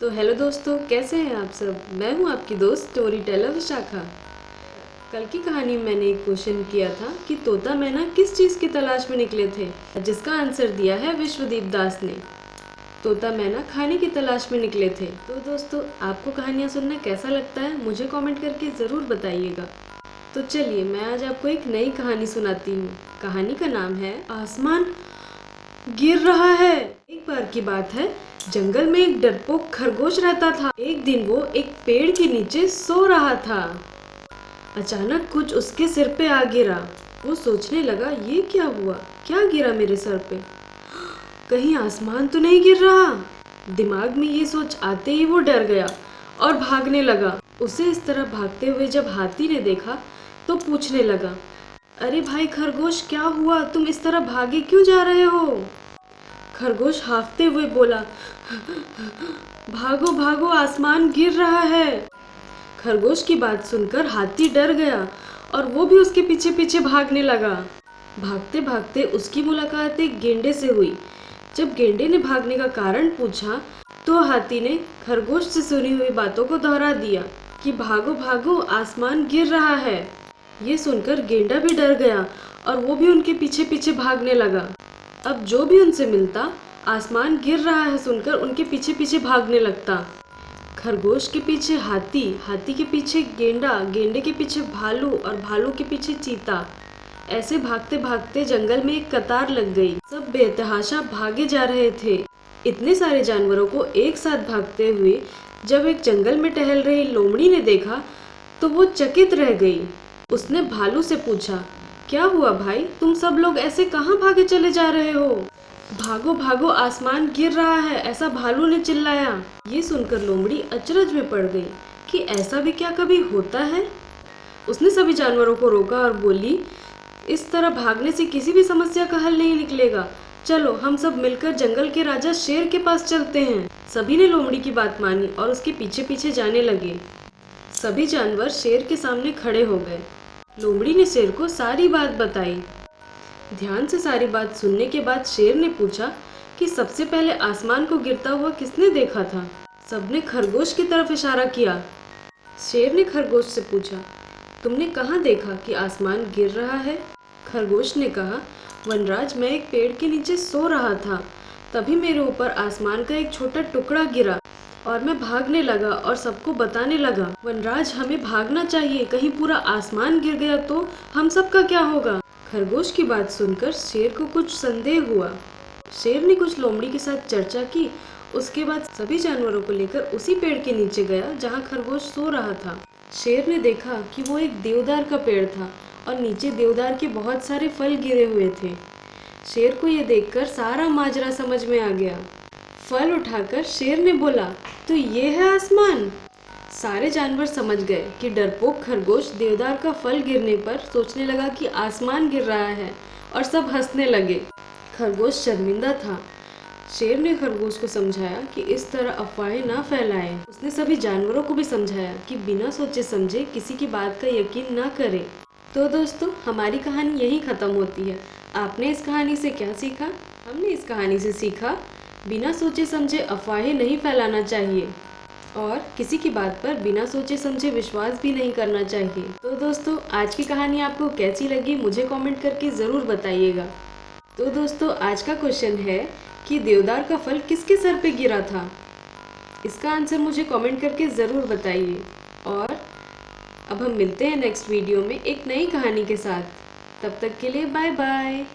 तो हेलो दोस्तों, कैसे हैं आप सब। मैं हूं आपकी दोस्त स्टोरी टेलर विशाखा। कल की कहानी में मैंने एक क्वेश्चन किया था कि तोता मैना किस चीज़ की तलाश में निकले थे, जिसका आंसर दिया है विश्वदीप दास ने। तोता मैना खाने की तलाश में निकले थे। तो दोस्तों, आपको कहानियाँ सुनना कैसा लगता है मुझे कमेंट करके ज़रूर बताइएगा। तो चलिए, मैं आज आपको एक नई कहानी सुनाती हूँ। कहानी का नाम है आसमान गिर रहा है। एक बार की बात है, जंगल में एक डरपोक खरगोश रहता था। एक दिन वो एक पेड़ के नीचे सो रहा था। अचानक कुछ उसके सिर पे आ गिरा। वो सोचने लगा, ये क्या हुआ, क्या गिरा मेरे सर पे, कहीं आसमान तो नहीं गिर रहा। दिमाग में ये सोच आते ही वो डर गया और भागने लगा। उसे इस तरह भागते हुए जब हाथी ने देखा तो पूछने लगा, अरे भाई खरगोश, क्या हुआ, तुम इस तरह भागे क्यों जा रहे हो। खरगोश हांफते हुए बोला, भागो भागो, आसमान गिर रहा है। खरगोश की बात सुनकर हाथी डर गया और वो भी उसके पीछे पीछे भागने लगा। भागते भागते उसकी मुलाकात एक गेंडे से हुई। जब गेंडे ने भागने का कारण पूछा तो हाथी ने खरगोश से सुनी हुई बातों को दोहरा दिया कि भागो भागो, आसमान गिर रहा है। ये सुनकर गेंडा भी डर गया और वो भी उनके पीछे पीछे भागने लगा। अब जो भी उनसे मिलता आसमान गिर रहा है सुनकर उनके पीछे पीछे भागने लगता। खरगोश के पीछे हाथी, हाथी के पीछे गेंडा, गेंडे के पीछे भालू और भालू के पीछे चीता। ऐसे भागते भागते जंगल में एक कतार लग गई। सब बेतहाशा भागे जा रहे थे। इतने सारे जानवरों को एक साथ भागते हुए जब एक जंगल में टहल रही लोमड़ी ने देखा तो वो चकित रह गई। उसने भालू से पूछा, क्या हुआ भाई, तुम सब लोग ऐसे कहाँ भागे चले जा रहे हो। भागो भागो, आसमान गिर रहा है, ऐसा भालू ने चिल्लाया। ये सुनकर लोमड़ी अचरज में पड़ गई कि ऐसा भी क्या कभी होता है। उसने सभी जानवरों को रोका और बोली, इस तरह भागने से किसी भी समस्या का हल नहीं निकलेगा। चलो हम सब मिलकर जंगल के राजा शेर के पास चलते हैं। सभी ने लोमड़ी की बात मानी और उसके पीछे पीछे जाने लगे। सभी जानवर शेर के सामने खड़े हो गए। लोमड़ी ने शेर को सारी बात बताई। ध्यान से सारी बात सुनने के बाद शेर ने पूछा कि सबसे पहले आसमान को गिरता हुआ किसने देखा था। सबने खरगोश की तरफ इशारा किया। शेर ने खरगोश से पूछा, तुमने कहाँ देखा कि आसमान गिर रहा है। खरगोश ने कहा, वनराज, मैं एक पेड़ के नीचे सो रहा था, तभी मेरे ऊपर आसमान का एक छोटा टुकड़ा गिरा और मैं भागने लगा और सबको बताने लगा। वनराज, हमें भागना चाहिए, कहीं पूरा आसमान गिर गया तो हम सबका क्या होगा। खरगोश की बात सुनकर शेर को कुछ संदेह हुआ। शेर ने कुछ लोमड़ी के साथ चर्चा की। उसके बाद सभी जानवरों को लेकर उसी पेड़ के नीचे गया जहाँ खरगोश सो रहा था। शेर ने देखा कि वो एक देवदार का पेड़ था और नीचे देवदार के बहुत सारे फल गिरे हुए थे। शेर को ये देखकर सारा माजरा समझ में आ गया। फल उठाकर शेर ने बोला, तो ये है आसमान। सारे जानवर समझ गए कि डरपोक खरगोश देवदार का फल गिरने पर सोचने लगा कि आसमान गिर रहा है और सब हंसने लगे। खरगोश शर्मिंदा था। शेर ने खरगोश को समझाया कि इस तरह अफवाहें ना फैलाएं। उसने सभी जानवरों को भी समझाया कि बिना सोचे समझे किसी की बात का यकीन ना करें। तो दोस्तों, हमारी कहानी यहीं ख़त्म होती है। आपने इस कहानी से क्या सीखा। हमने इस कहानी से सीखा, बिना सोचे समझे अफवाहें नहीं फैलाना चाहिए और किसी की बात पर बिना सोचे समझे विश्वास भी नहीं करना चाहिए। तो दोस्तों, आज की कहानी आपको कैसी लगी मुझे कमेंट करके ज़रूर बताइएगा। तो दोस्तों, आज का क्वेश्चन है कि देवदार का फल किसके सर पे गिरा था। इसका आंसर मुझे कमेंट करके ज़रूर बताइए। और अब हम मिलते हैं नेक्स्ट वीडियो में एक नई कहानी के साथ। तब तक के लिए बाय बाय।